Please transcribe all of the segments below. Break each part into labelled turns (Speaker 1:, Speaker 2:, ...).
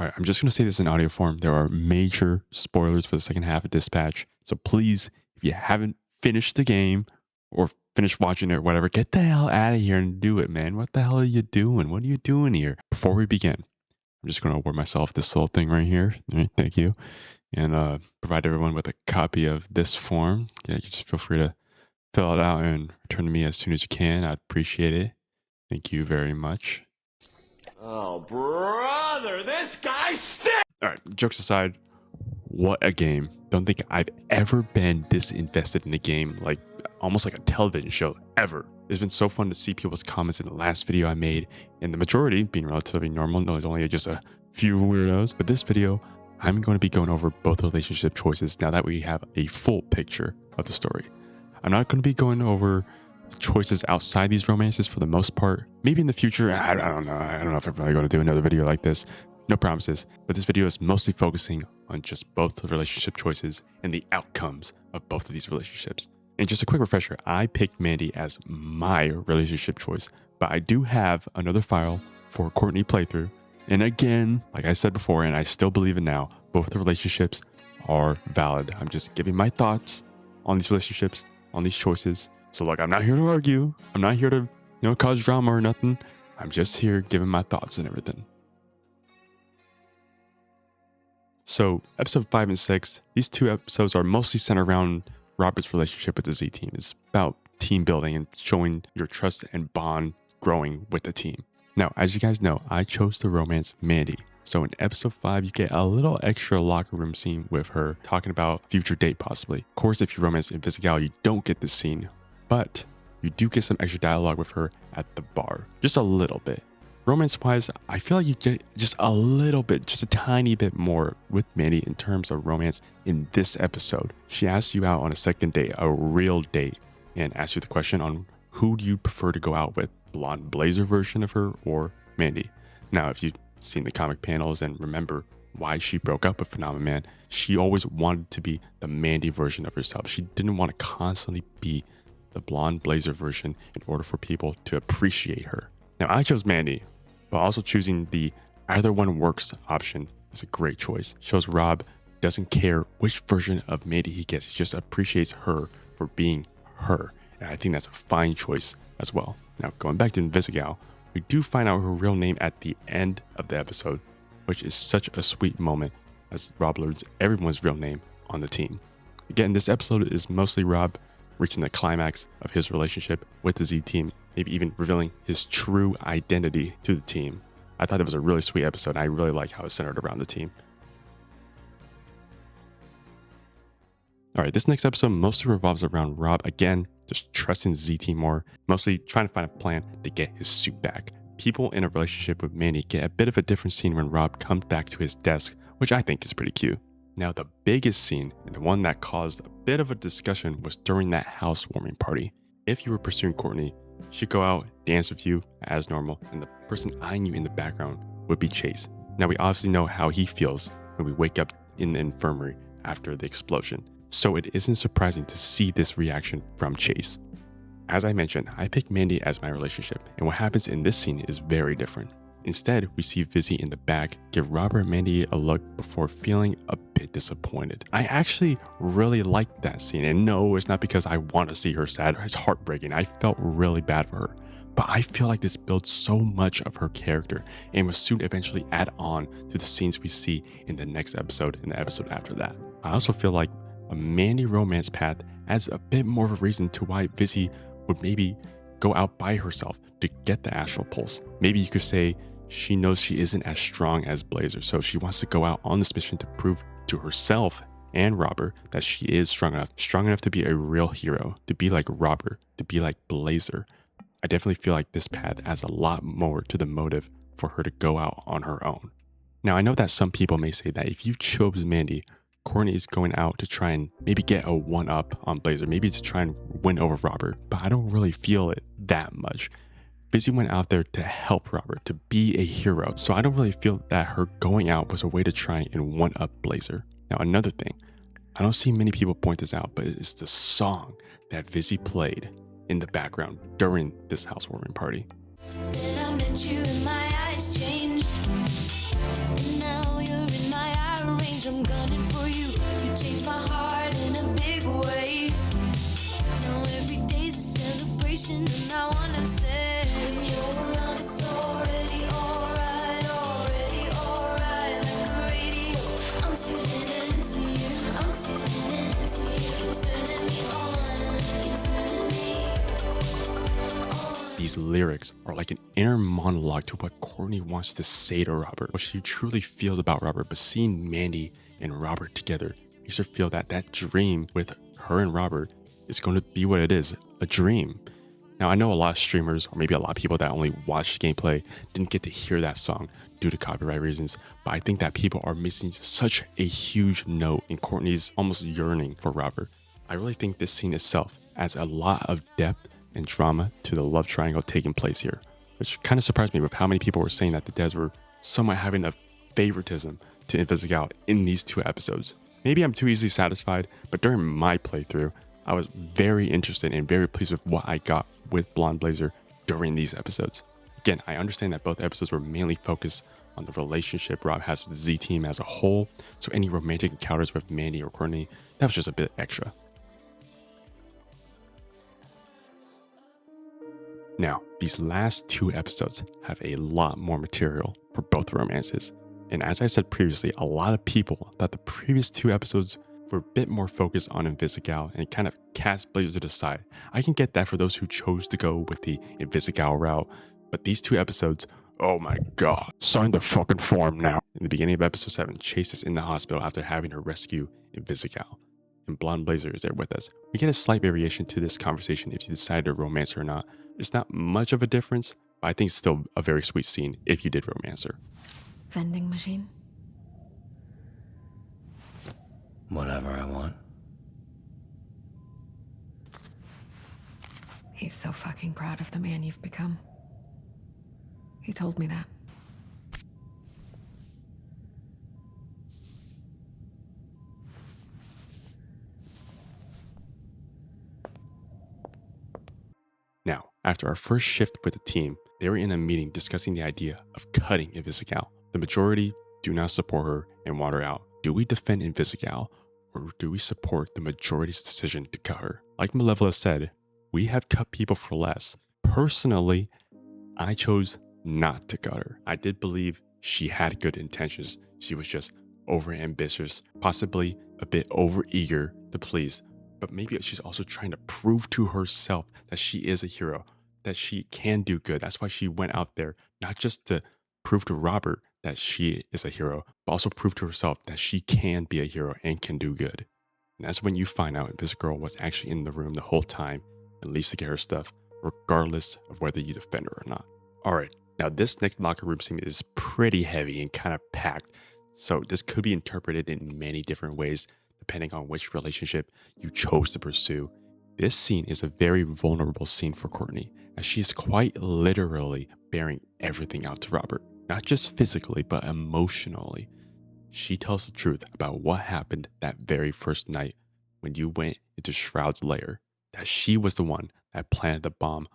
Speaker 1: right, I'm just going to say this in audio form. There are major spoilers for the second half of Dispatch. So please, if you haven't finished the game or finished watching it or whatever, get the hell out of here and do it, man. What the hell are you doing? What are you doing here? Before we begin, I'm just going to award myself this little thing right here. All right, thank you. And provide everyone with a copy of this form. Yeah, you just feel free to fill it out and return to me as soon as you can. I'd appreciate it. Thank you very much.
Speaker 2: Oh, brother, this guy stinks!
Speaker 1: All right, jokes aside, what a game. Don't think I've ever been this invested in a game, like almost like a television show, ever. It's been so fun to see people's comments in the last video I made, and the majority being relatively normal. No, there's only just a few weirdos. But this video, I'm going to be going over both relationship choices now that we have a full picture of the story. I'm not going to be going over choices outside these romances for the most part. Maybe in the future, I don't know. I don't know if I'm really going to do another video like this. No promises. But this video is mostly focusing on just both the relationship choices and the outcomes of both of these relationships. And just a quick refresher, I picked Mandy as my relationship choice, but I do have another file for Courtney playthrough. And again, like I said before, and I still believe it now, both the relationships are valid. I'm just giving my thoughts on these relationships, on these choices. So look, I'm not here to argue. I'm not here to, cause drama or nothing. I'm just here giving my thoughts and everything. So episode 5 and 6, these two episodes are mostly centered around Robert's relationship with the Z team. It's about team building and showing your trust and bond growing with the team. Now, as you guys know, I chose to romance Mandy. So in episode 5, you get a little extra locker room scene with her talking about future date possibly. Of course, if you romance Invisigal, you don't get this scene, but you do get some extra dialogue with her at the bar. Just a little bit. Romance-wise, I feel like you get just a little bit, just a tiny bit more with Mandy in terms of romance in this episode. She asks you out on a second date, a real date, and asks you the question on who do you prefer to go out with, blonde blazer version of her or Mandy. Now, if you've seen the comic panels and remember why she broke up with Phenomenon Man, she always wanted to be the Mandy version of herself. She didn't want to constantly be the blonde blazer version in order for people to appreciate her. Now, I chose Mandy, but also choosing the either one works option is a great choice. Shows Rob doesn't care which version of Mandy he gets. He just appreciates her for being her. And I think that's a fine choice as well. Now, going back to Invisigal, we do find out her real name at the end of the episode, which is such a sweet moment as Rob learns everyone's real name on the team. Again, this episode is mostly Rob reaching the climax of his relationship with the Z team, maybe even revealing his true identity to the team. I thought it was a really sweet episode, and I really like how it's centered around the team. All right, this next episode mostly revolves around Rob, again, just trusting the Z team more, mostly trying to find a plan to get his suit back. People in a relationship with Mandy get a bit of a different scene when Rob comes back to his desk, which I think is pretty cute. Now, the biggest scene, and the one that caused a bit of a discussion, was during that housewarming party. If you were pursuing Courtney, she'd go out, dance with you as normal, and the person eyeing you in the background would be Chase. Now, we obviously know how he feels when we wake up in the infirmary after the explosion, so it isn't surprising to see this reaction from Chase. As I mentioned, I picked Mandy as my relationship, and what happens in this scene is very different. Instead, we see Vizzy in the back give Robert and Mandy a look before feeling a bit disappointed. I actually really liked that scene, and no, it's not because I want to see her sad. It's heartbreaking. I felt really bad for her. But I feel like this builds so much of her character and will soon eventually add on to the scenes we see in the next episode and the episode after that. I also feel like a Mandy romance path adds a bit more of a reason to why Vizzy would maybe go out by herself to get the astral pulse. Maybe you could say she knows she isn't as strong as Blazer, so she wants to go out on this mission to prove to herself and Robert that she is strong enough to be a real hero, to be like Robert, to be like Blazer. I definitely feel like this path adds a lot more to the motive for her to go out on her own. Now, I know that some people may say that if you chose Mandy, Courtney is going out to try and maybe get a one-up on Blazer, maybe to try and win over Robert, but I don't really feel it that much. Vizzy went out there to help Robert, to be a hero, so I don't really feel that her going out was a way to try and one-up Blazer. Now, another thing, I don't see many people point this out, but it's the song that Vizzy played in the background during this housewarming party.
Speaker 3: Then I met you and my eyes changed, and now
Speaker 1: these lyrics are like an inner monologue to what Courtney wants to say to Robert, what she truly feels about Robert. But seeing Mandy and Robert together makes her feel that that dream with her and Robert is going to be what it is, a dream. Now, I know a lot of streamers, or maybe a lot of people that only watch gameplay, didn't get to hear that song due to copyright reasons, but I think that people are missing such a huge note in Courtney's almost yearning for Robert. I really think this scene itself adds a lot of depth and drama to the love triangle taking place here, which kind of surprised me with how many people were saying that the devs were somewhat having a favoritism to invisigal in these 2 episodes. Maybe I'm too easily satisfied, but during my playthrough, I was very interested and very pleased with what I got with Blonde Blazer during these episodes. Again, I understand that both episodes were mainly focused on the relationship Rob has with the Z team as a whole, so any romantic encounters with Mandy or Courtney, that was just a bit extra. Now, these last 2 episodes have a lot more material for both romances. And as I said previously, a lot of people thought the previous 2 episodes were a bit more focused on invisigal and kind of cast Blazer to the side. I can get that for those who chose to go with the invisigal route, but these 2 episodes, oh my god, sign the fucking form now. In the beginning of episode 7, Chase is in the hospital after having to rescue invisigal, and Blonde Blazer is there with us. We get a slight variation to this conversation if you decide to romance her or not. It's not much of a difference, but I think it's still a very sweet scene if you did romance her.
Speaker 3: Vending machine?
Speaker 2: Whatever I want.
Speaker 3: He's so fucking proud of the man you've become. He told me that.
Speaker 1: Now, after our first shift with the team, they were in a meeting discussing the idea of cutting invisigal. The majority do not support her and want her out. Do we defend invisigal, or do we support the majority's decision to cut her? Like Malevola said, we have cut people for less. Personally, I chose not to cut her. I did believe she had good intentions. She was just overambitious, possibly a bit overeager to please. But maybe she's also trying to prove to herself that she is a hero, that she can do good. That's why she went out there, not just to prove to Robert that she is a hero, but also prove to herself that she can be a hero and can do good. And that's when you find out if this girl was actually in the room the whole time and leaves to get her stuff, regardless of whether you defend her or not. All right, now this next locker room scene is pretty heavy and kind of packed, so this could be interpreted in many different ways depending on which relationship you chose to pursue. This scene is a very vulnerable scene for Courtney, as she's quite literally bearing everything out to Robert, not just physically, but emotionally. She tells the truth about what happened that very first night when you went into Shroud's lair, that she was the one that planted the bomb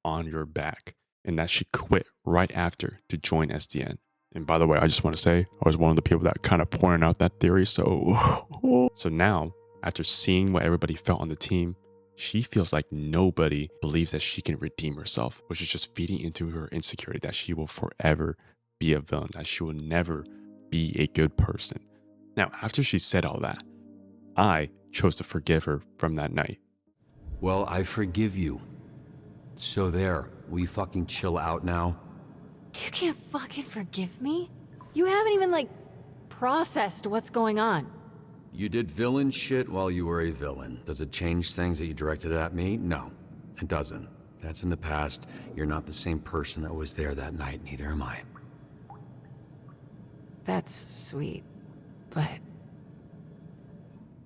Speaker 1: on your back, and that she quit right after to join SDN. And by the way, I just want to say, I was one of the people that kind of pointed out that theory, so now, after seeing what everybody felt on the team, she feels like nobody believes that she can redeem herself, which is just feeding into her insecurity that she will forever be a villain, that she will never be a good person. Now, after she said all that, I chose to forgive her from that night.
Speaker 4: Well, I forgive you. So there, will you fucking chill out now?
Speaker 3: You can't fucking forgive me? You haven't even, processed what's going on.
Speaker 4: You did villain shit while you were a villain. Does it change things that you directed at me? No, it doesn't. That's in the past. You're not the same person that was there that night, neither am I.
Speaker 3: That's sweet, but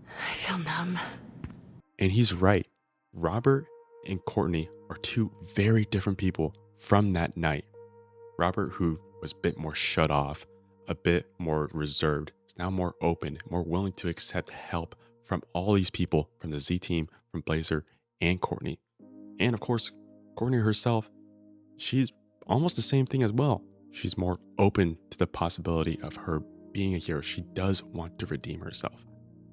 Speaker 3: I feel numb.
Speaker 1: And he's right. Robert and Courtney are 2 very different people from that night. Robert, who was a bit more shut off, a bit more reserved, is now more open, more willing to accept help from all these people, from the Z team, from Blazer and Courtney. And of course, Courtney herself, she's almost the same thing as well. She's more open to the possibility of her being a hero. She does want to redeem herself.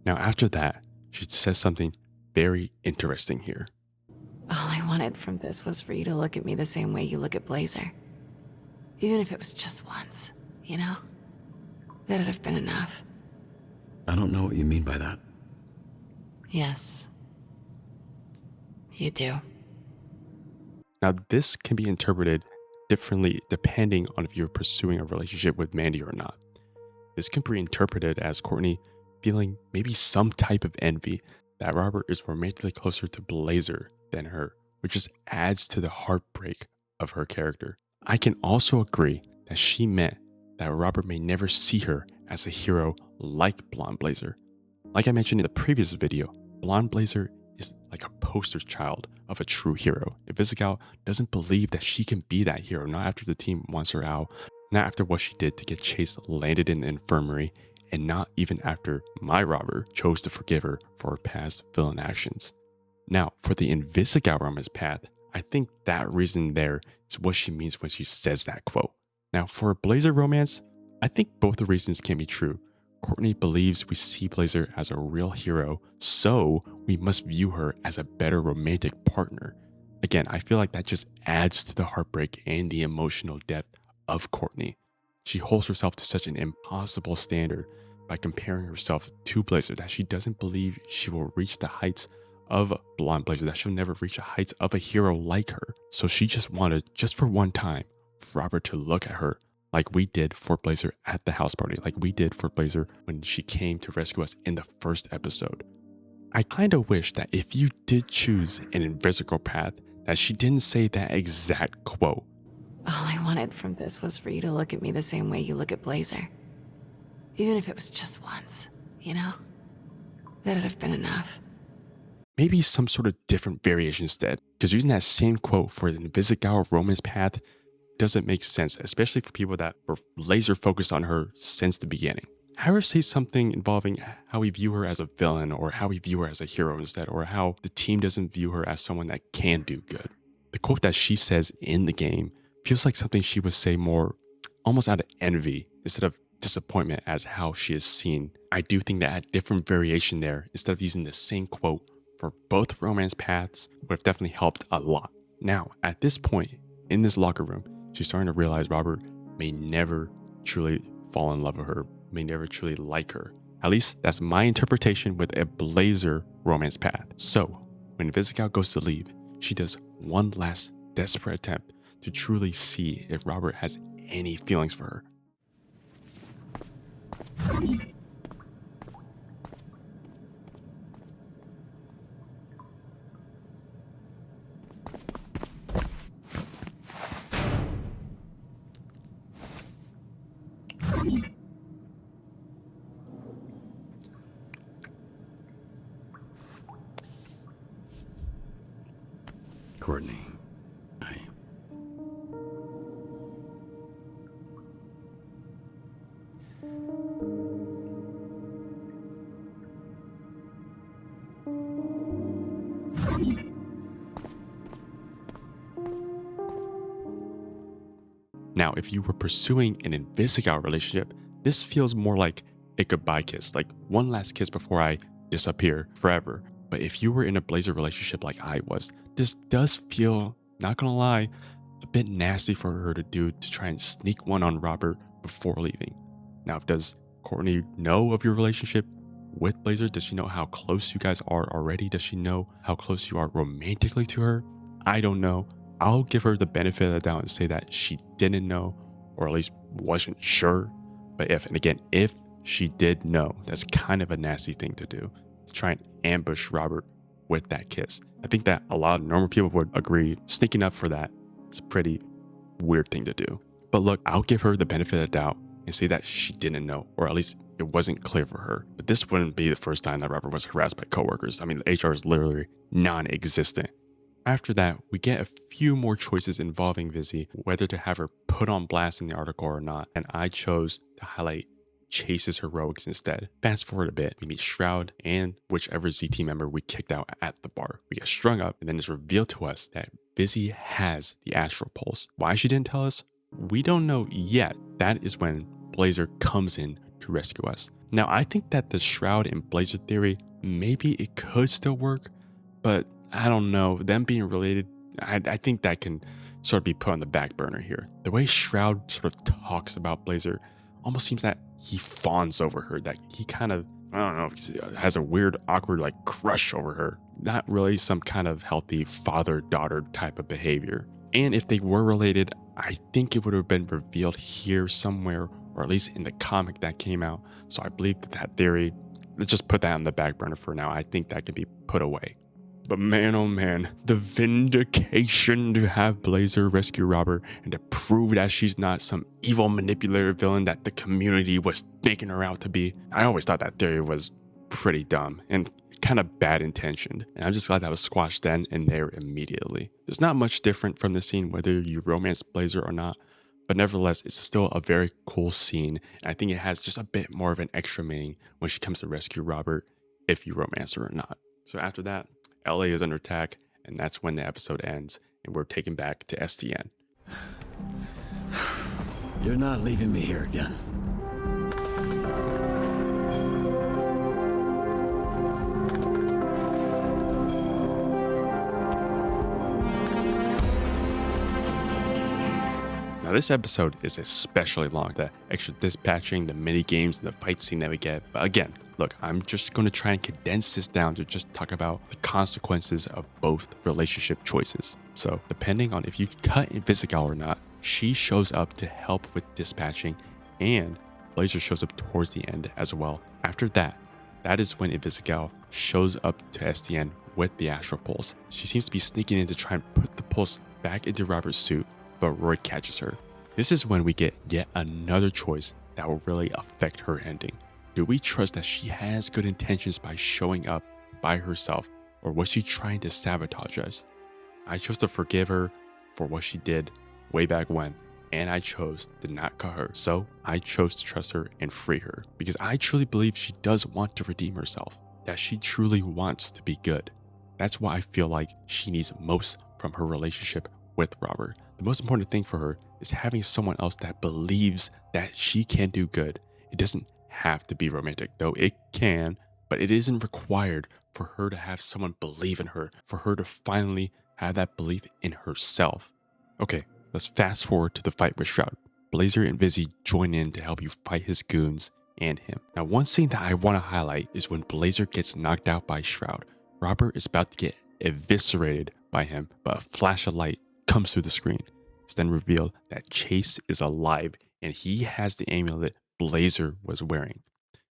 Speaker 1: Now, after that, she says something very interesting here.
Speaker 3: All I wanted from this was for you to look at me the same way you look at Blazer. Even if it was just once, you know? That'd have been enough.
Speaker 4: I don't know what you mean by that.
Speaker 3: Yes. You do.
Speaker 1: Now, this can be interpreted differently depending on if you're pursuing a relationship with Mandy or not. This can be interpreted as Courtney feeling maybe some type of envy that Robert is romantically closer to Blazer than her, which just adds to the heartbreak of her character. I can also agree that she meant that Robert may never see her as a hero like Blonde Blazer. Like I mentioned in the previous video, Blonde Blazer is like a poster child of a true hero. Invisigal doesn't believe that she can be that hero, not after the team wants her out, not after what she did to get Chase landed in the infirmary, and not even after my Robert chose to forgive her for her past villain actions. Now, for the Invisigal romance path, I think that reason there is what she means when she says that quote. Now, for a Blazer romance, I think both the reasons can be true. Courtney believes we see Blazer as a real hero, so we must view her as a better romantic partner. Again, I feel like that just adds to the heartbreak and the emotional depth of Courtney. She holds herself to such an impossible standard by comparing herself to Blazer that she doesn't believe she will reach the heights of Blonde Blazer, that she'll never reach the heights of a hero like her. So she just wanted, just for one time, for Robert to look at her like we did for Blazer at the house party, like we did for Blazer when she came to rescue us in the first episode. I kind of wish that if you did choose an invisigal path, that she didn't say that exact quote.
Speaker 3: All I wanted from this was for you to look at me the same way you look at Blazer. Even if it was just once, you know? That'd have been enough.
Speaker 1: Maybe some sort of different variation instead, because using that same quote for the Invisigal romance path doesn't make sense, especially for people that were laser focused on her since the beginning. Have her say something involving how we view her as a villain, or how we view her as a hero instead, or how the team doesn't view her as someone that can do good. The quote that she says in the game feels like something she would say more almost out of envy instead of disappointment as how she is seen. I do think that a different variation there, instead of using the same quote for both romance paths, would have definitely helped a lot. Now, at this point in this locker room, she's starting to realize Robert may never truly fall in love with her, may never truly like her. At least that's my interpretation with a Blazer romance path. So when Invisigal goes to leave, she does one last desperate attempt to truly see if Robert has any feelings for her.
Speaker 4: Courtney,
Speaker 1: Now, if you were pursuing an Invisigal relationship, this feels more like a goodbye kiss, like one last kiss before I disappear forever. But if you were in a Blazer relationship like I was, this does feel, not gonna lie, a bit nasty for her to do, to try and sneak one on Robert before leaving. Now, does Courtney know of your relationship with Blazer? Does she know how close you guys are already? Does she know how close you are romantically to her? I don't know. I'll give her the benefit of the doubt and say that she didn't know, or at least wasn't sure. But if she did know, that's kind of a nasty thing to do, to try and ambush Robert with that kiss. I think that a lot of normal people would agree sneaking up for that, it's a pretty weird thing to do. But look, I'll give her the benefit of the doubt and say that she didn't know, or at least it wasn't clear for her. But this wouldn't be the first time that Robert was harassed by coworkers. I mean, the HR is literally non-existent. After that, we get a few more choices involving Vizzy, whether to have her put on blast in the article or not, and I chose to highlight Chase's heroics instead. Fast forward a bit, we meet Shroud and whichever ZT member we kicked out at the bar. We get strung up, and then it's revealed to us that Vizzy has the astral pulse. Why she didn't tell us, we don't know yet. That is when Blazer comes in to rescue us. Now, I think that the Shroud and Blazer theory, maybe it could still work, but I don't know, them being related, I think that can sort of be put on the back burner here. The way Shroud sort of talks about Blazer almost seems that he fawns over her, that he kind of, I don't know, has a weird, awkward, like, crush over her. not really some kind of healthy father-daughter type of behavior. And if they were related, I think it would have been revealed here somewhere, or at least in the comic that came out. So I believe that theory, let's just put that on the back burner for now. I think that can be put away. But man, oh man, the vindication to have Blazer rescue Robert and to prove that she's not some evil manipulator villain that the community was making her out to be. I always thought that theory was pretty dumb and kind of bad intentioned. And I'm just glad that was squashed then and there immediately. There's not much different from the scene whether you romance Blazer or not, but nevertheless, it's still a very cool scene. And I think it has just a bit more of an extra meaning when she comes to rescue Robert, if you romance her or not. So after that, LA is under attack, and that's when the episode ends, and we're taken back to STN.
Speaker 2: You're not leaving me here again.
Speaker 1: Now this episode is especially long, the extra dispatching, the mini games, and the fight scene that we get. But again, look, I'm just going to try and condense this down to just talk about the consequences of both relationship choices. So depending on if you cut invisigal or not, she shows up to help with dispatching, and Blazer shows up towards the end as well. After that, that is when invisigal shows up to STN with the astral pulse. She seems to be sneaking in to try and put the pulse back into Robert's suit, but Roy catches her. This is when we get yet another choice that will really affect her ending. Do we trust that she has good intentions by showing up by herself, or was she trying to sabotage us? I chose to forgive her for what she did way back when, and I chose to not cut her. So I chose to trust her and free her, because I truly believe she does want to redeem herself, that she truly wants to be good. That's what I feel like she needs most from her relationship with Robert. The most important thing for her is having someone else that believes that she can do good. It doesn't have to be romantic, though it can, but it isn't required for her to have someone believe in her, for her to finally have that belief in herself. Okay, let's fast forward to the fight with Shroud. Blazer and Vizzy join in to help you fight his goons and him. Now, one scene that I want to highlight is when Blazer gets knocked out by Shroud. Robert is about to get eviscerated by him, but a flash of light comes through the screen. It's then revealed that Chase is alive and he has the amulet Blazer was wearing.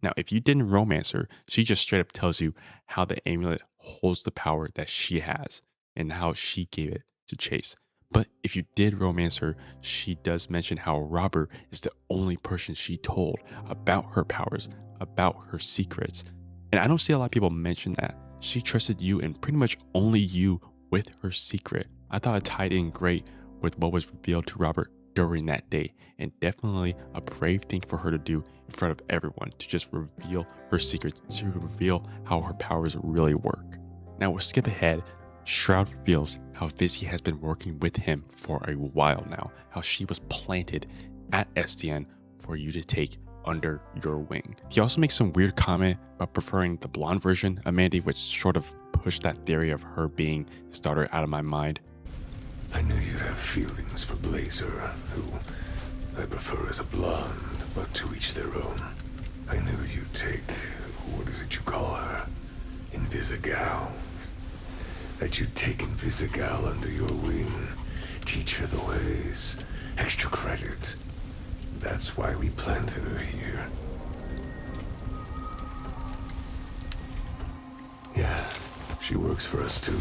Speaker 1: Now, if you didn't romance her, she just straight up tells you how the amulet holds the power that she has and how she gave it to Chase. But if you did romance her, she does mention how Robert is the only person she told about her powers, about her secrets. And I don't see a lot of people mention that. She trusted you and pretty much only you with her secret. I thought it tied in great with what was revealed to Robert during that day, and definitely a brave thing for her to do in front of everyone, to just reveal her secrets, to reveal how her powers really work. Now we'll skip ahead. Shroud reveals how Vizzy has been working with him for a while now, how she was planted at STN for you to take under your wing. He also makes some weird comment about preferring the blonde version of Mandy, which sort of pushed that theory of her being his daughter out of my mind.
Speaker 5: I knew you'd have feelings for Blazer, who I prefer as a blonde, but to each their own. I knew you'd take, what is it you call her? Invisigal. That you'd take Invisigal under your wing, teach her the ways, extra credit. That's why we planted her here. Yeah, she works for us too.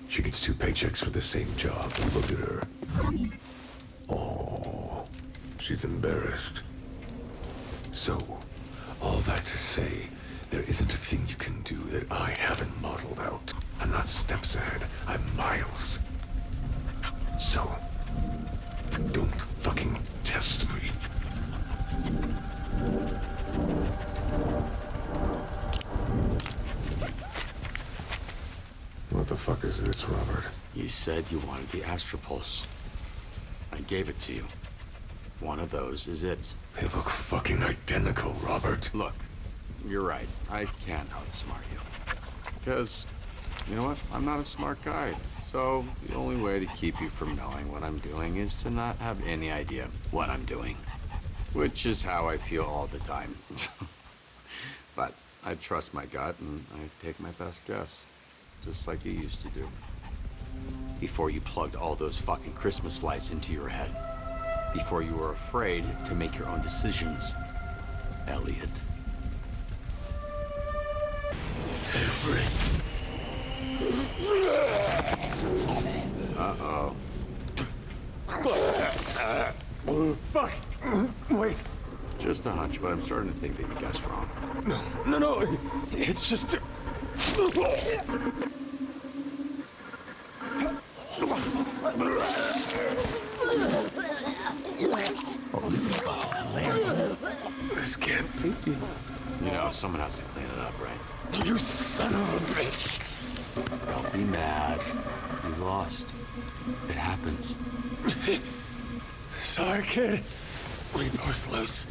Speaker 5: She gets 2 paychecks for the same job. Look at her. Oh, she's embarrassed. So, all that to say, there isn't a thing you can do that I haven't modeled out. I'm not steps ahead, I'm miles. So, don't fucking test me. What the fuck is this, Robert?
Speaker 2: You said you wanted the astropulse. I gave it to you. One of those is it.
Speaker 5: They look fucking identical, Robert.
Speaker 2: Look, you're right. I can't outsmart you. Because, you know what? I'm not a smart guy. So, the only way to keep you from knowing what I'm doing is to not have any idea what I'm doing. Which is how I feel all the time. But I trust my gut and I take my best guess. just like you used to do. Before you plugged all those fucking Christmas lights into your head. Before you were afraid to make your own decisions, Elliot. Uh-oh.
Speaker 5: Fuck! Wait.
Speaker 2: Just a hunch, but I'm starting to think that you guessed wrong.
Speaker 5: No. It's just...
Speaker 2: Oh, this is hilarious.
Speaker 5: This can't be.
Speaker 2: You know, someone has to clean it up, right?
Speaker 5: You son of a bitch.
Speaker 2: Don't be mad. You lost. It happens.
Speaker 5: Sorry, kid. We both lose.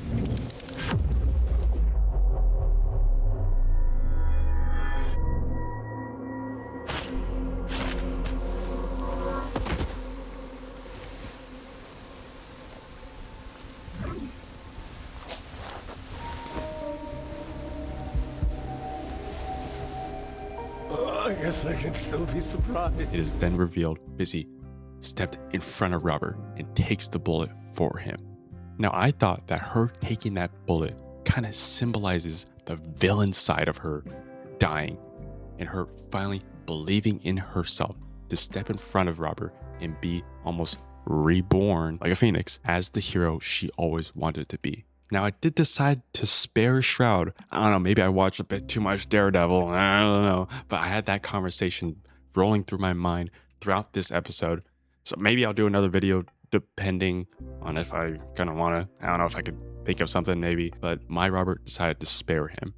Speaker 5: I guess I can still be surprised.
Speaker 1: It is then revealed Busy stepped in front of Robert and takes the bullet for him. Now, I thought that her taking that bullet kind of symbolizes the villain side of her dying and her finally believing in herself to step in front of Robert and be almost reborn like a phoenix as the hero she always wanted to be. Now, I did decide to spare Shroud. I don't know, maybe I watched a bit too much Daredevil. I don't know. But I had that conversation rolling through my mind throughout this episode. So maybe I'll do another video depending on if I kind of want to. I don't know if I could think of something maybe. But my Robert decided to spare him.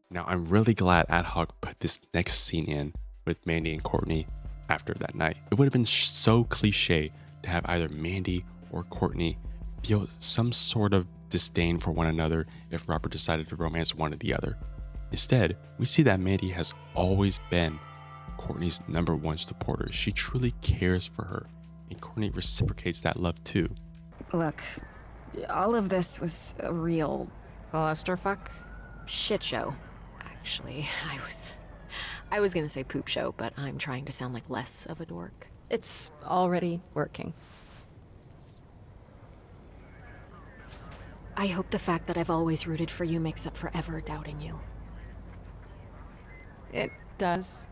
Speaker 1: Now, I'm really glad Ad Hoc put this next scene in with Mandy and Courtney after that night. It would have been so cliche to have either Mandy or Courtney feel some sort of disdain for one another if Robert decided to romance one or the other. Instead, we see that Mandy has always been Courtney's #1 supporter. She truly cares for her, and Courtney reciprocates that love too.
Speaker 6: Look, all of this was a real
Speaker 3: Clusterfuck?
Speaker 6: shit show. Actually, I was gonna say poop show, but I'm trying to sound like less of a dork.
Speaker 3: It's already working.
Speaker 6: I hope the fact that I've always rooted for you makes up for ever doubting you.
Speaker 3: It does.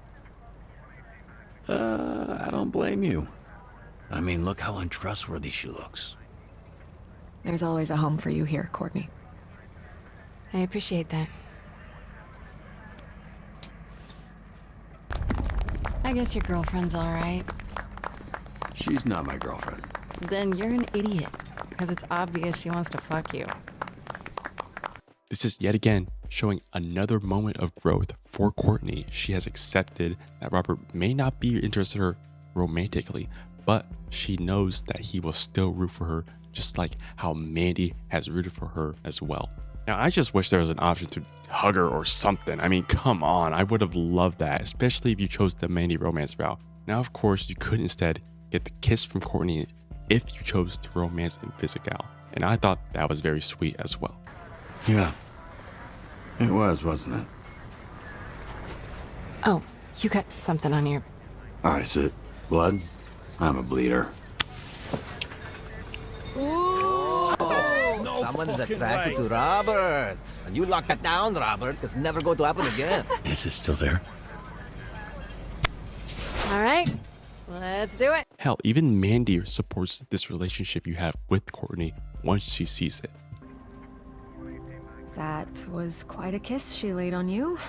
Speaker 2: I don't blame you. I mean, look how untrustworthy she looks.
Speaker 6: There's always a home for you here, Courtney.
Speaker 3: I appreciate that. I guess your girlfriend's all right.
Speaker 2: She's not my girlfriend.
Speaker 3: Then you're an idiot, because it's obvious she wants to fuck you.
Speaker 1: This is yet again showing another moment of growth for Courtney. She has accepted that Robert may not be interested in her romantically, but she knows that he will still root for her, just like how Mandy has rooted for her as well. Now, I just wish there was an option to hug her or something. I mean, come on. I would have loved that, especially if you chose the Mandy romance route. Now, of course, you could instead get the kiss from Courtney if you chose to romance invisigal. And I thought that was very sweet as well.
Speaker 2: Yeah. It was, wasn't it?
Speaker 3: Oh, you got something on your...
Speaker 2: Oh, is it blood? I'm a bleeder.
Speaker 7: Someone is attracted to Robert. And you lock that down, Robert, because never going to happen again.
Speaker 2: Is it still there?
Speaker 3: All right, let's do it.
Speaker 1: Hell, even Mandy supports this relationship you have with Courtney once she sees it.
Speaker 6: That was quite a kiss she laid on you.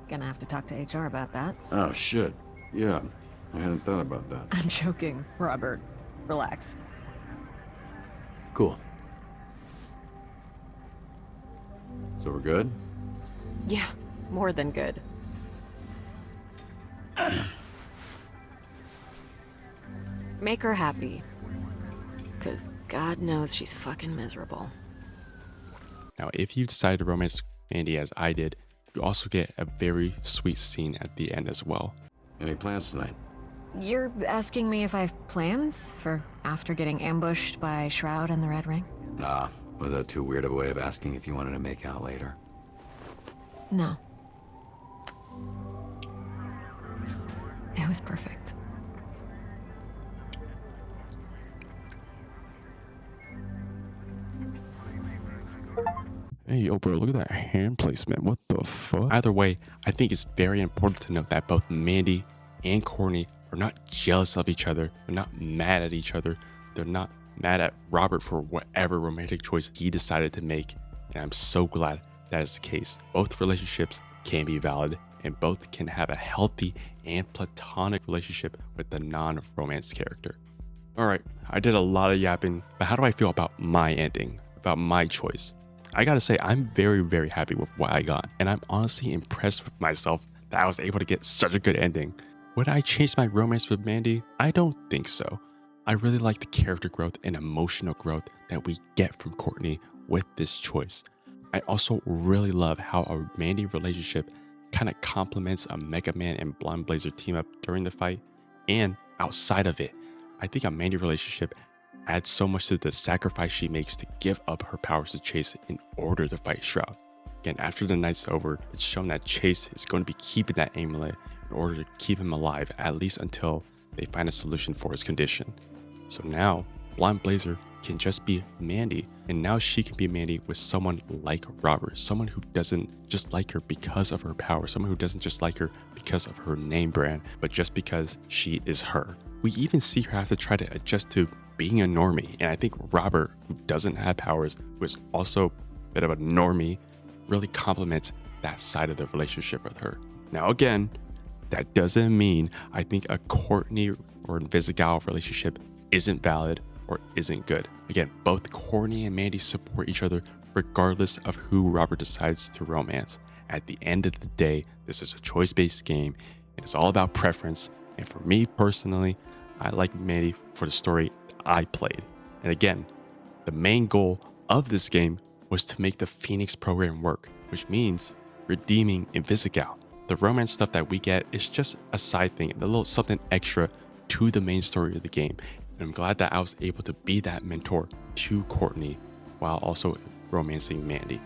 Speaker 6: Gonna have to talk to HR about that.
Speaker 2: Oh, shit. Yeah. I hadn't thought about that.
Speaker 6: I'm joking, Robert. Relax.
Speaker 4: Cool.
Speaker 2: So we're good?
Speaker 6: Yeah, more than good. Make her happy. Because God knows she's fucking miserable.
Speaker 1: Now, if you decide to romance Mandy as I did, you also get a very sweet scene at the end as well.
Speaker 2: Any plans tonight?
Speaker 6: You're asking me if I have plans for after getting ambushed by Shroud and the Red Ring?
Speaker 2: Nah, was that too weird of a way of asking if you wanted to make out later?
Speaker 6: No. It was perfect.
Speaker 1: Hey, yo, bro, look at that hand placement. What the fuck? Either way, I think it's very important to note that both Mandy and Courtney are not jealous of each other. They're not mad at each other. They're not mad at Robert for whatever romantic choice he decided to make. And I'm so glad that is the case. Both relationships can be valid, and both can have a healthy and platonic relationship with the non-romance character. All right, I did a lot of yapping, but how do I feel about my ending, about my choice? I gotta say, I'm very, very happy with what I got, and I'm honestly impressed with myself that I was able to get such a good ending. Would I change my romance with Mandy? I don't think so. I really like the character growth and emotional growth that we get from Courtney with this choice. I also really love how a Mandy relationship kind of complements a Mega Man and Blonde Blazer team up during the fight, and outside of it. I think a Mandy relationship adds so much to the sacrifice she makes to give up her powers to Chase in order to fight Shroud. Again, after the night's over, it's shown that Chase is going to be keeping that amulet in order to keep him alive, at least until they find a solution for his condition. So now, Blonde Blazer can just be Mandy, and now she can be Mandy with someone like Robert, someone who doesn't just like her because of her power, someone who doesn't just like her because of her name brand, but just because she is her. We even see her have to try to adjust to being a normie, and I think Robert, who doesn't have powers, who is also a bit of a normie, really complements that side of the relationship with her. Now again, that doesn't mean I think a Courtney or invisigal relationship isn't valid or isn't good. Again, both Courtney and Mandy support each other regardless of who Robert decides to romance. At the end of the day, this is a choice-based game, and it's all about preference. And for me personally, I like Mandy for the story I played. And again, the main goal of this game was to make the Phoenix program work, which means redeeming invisigal. The romance stuff that we get is just a side thing, a little something extra to the main story of the game. And I'm glad that I was able to be that mentor to Courtney while also romancing Mandy.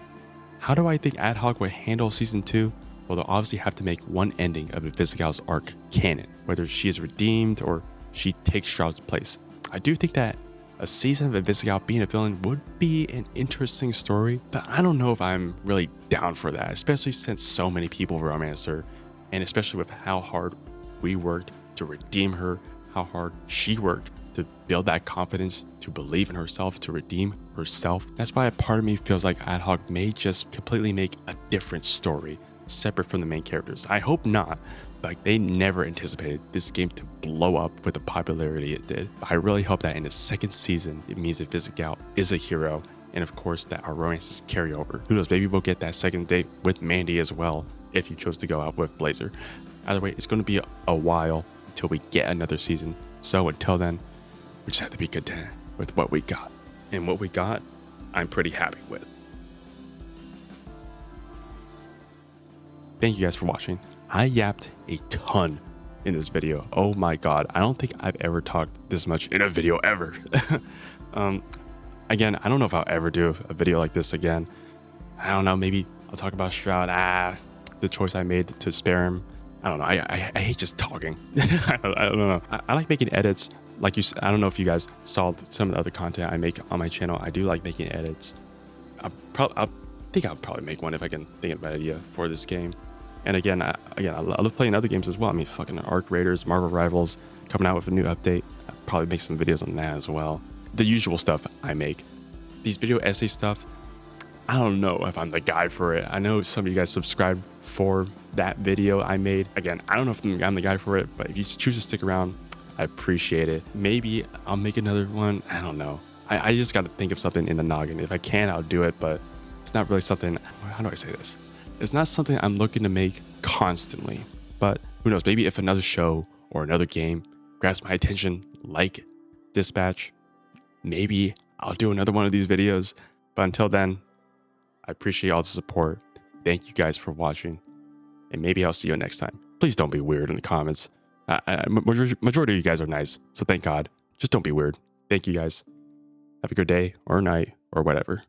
Speaker 1: How do I think Ad Hoc would handle season 2? Well, they'll obviously have to make one ending of invisigal's arc canon, whether she is redeemed or she takes Shroud's place. I do think that a season of invisigal being a villain would be an interesting story, but I don't know if I'm really down for that, especially since so many people romance her, and especially with how hard we worked to redeem her, how hard she worked to build that confidence, to believe in herself, to redeem herself. That's why a part of me feels like Ad Hoc may just completely make a different story, separate from the main characters. I hope not. Like, they never anticipated this game to blow up with the popularity it did. I really hope that in the second season, it means that invisigal is a hero, and of course that our romances carry over. Who knows, maybe we'll get that second date with Mandy as well, if you chose to go out with Blazer. Either way, it's going to be a while until we get another season. So until then, we just have to be content with what we got. And what we got, I'm pretty happy with. Thank you guys for watching. I yapped a ton in this video. Oh my god, I don't think I've ever talked this much in a video ever. Again, I don't know if I'll ever do a video like this again. I don't know, maybe I'll talk about Shroud, the choice I made to spare him. I don't know, I hate just talking. I don't know. I like making edits. Like I don't know if you guys saw some of the other content I make on my channel. I do like making edits. I think I'll probably make one if I can think of an idea for this game. And again, I love playing other games as well. I mean, fucking Arc Raiders, Marvel Rivals, coming out with a new update. I'll probably make some videos on that as well. The usual stuff I make. These video essay stuff, I don't know if I'm the guy for it. I know some of you guys subscribed for that video I made. Again, I don't know if I'm the guy for it, but if you choose to stick around, I appreciate it. Maybe I'll make another one. I don't know. I just got to think of something in the noggin. If I can, I'll do it, but it's not really something. How do I say this? It's not something I'm looking to make constantly. But who knows? Maybe if another show or another game grabs my attention, like Dispatch, maybe I'll do another one of these videos. But until then, I appreciate all the support. Thank you guys for watching. And maybe I'll see you next time. Please don't be weird in the comments. Majority of you guys are nice, so thank God. Just don't be weird. Thank you guys. Have a good day or night or whatever.